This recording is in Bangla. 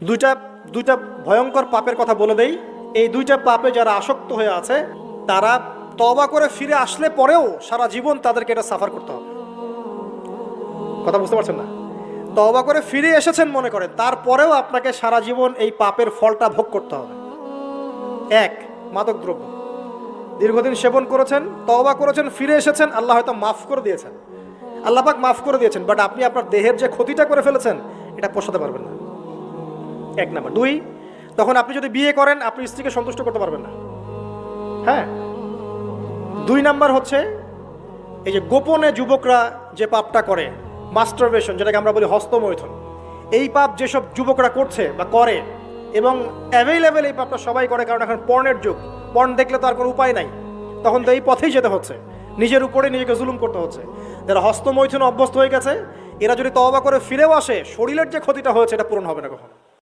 দুইটা দুইটা ভয়ঙ্কর পাপের কথা বলে দেই। এই দুইটা পাপে যারা আসক্ত হয়ে আছে তারা তওবা করে ফিরে আসলে পরেও সারা জীবন তাদেরকে এটা সাফার করতে হবে। কথা বুঝতে পারছেন না? তওবা করে ফিরে এসেছেন মনে করেন, তারপরেও আপনাকে সারা জীবন এই পাপের ফলটা ভোগ করতে হবে। এক, মাদকদ্রব্য দীর্ঘদিন সেবন করেছেন, তওবা করেছেন, ফিরে এসেছেন, আল্লাহ হয়তো মাফ করে দিয়েছেন, আল্লাহ পাক মাফ করে দিয়েছেন, বাট আপনি আপনার দেহের যে ক্ষতিটা করে ফেলেছেন এটা পোষাতে পারবেন না। এক নাম্বার। দুই, তখন আপনি যদি বিয়ে করেন আপনি স্ত্রীকে সন্তুষ্ট করতে পারবেন না। হ্যাঁ। দুই নাম্বার হচ্ছে এই যে গোপনে যুবকরা যে পাপটা করে, মাস্টারবেশন, যেটাকে আমরা বলি হস্তমৈথুন, এই পাপ যেসব যুবকরা করছে বা করে, এবং অ্যাভেলেবেল এই পাপটা সবাই করে, কারণ এখন পর্নের যুগ, পর্ন দেখলে তো আর কোনো উপায় নাই, তখন তো এই পথেই যেতে হচ্ছে, নিজের উপরে নিজেকে জুলুম করতে হচ্ছে। যারা হস্তমৈথুন অভ্যস্ত হয়ে গেছে এরা যদি তওবা করে ফিরেও আসে, শরীরের যে ক্ষতিটা হয়েছে এটা পূরণ হবে না কখনো।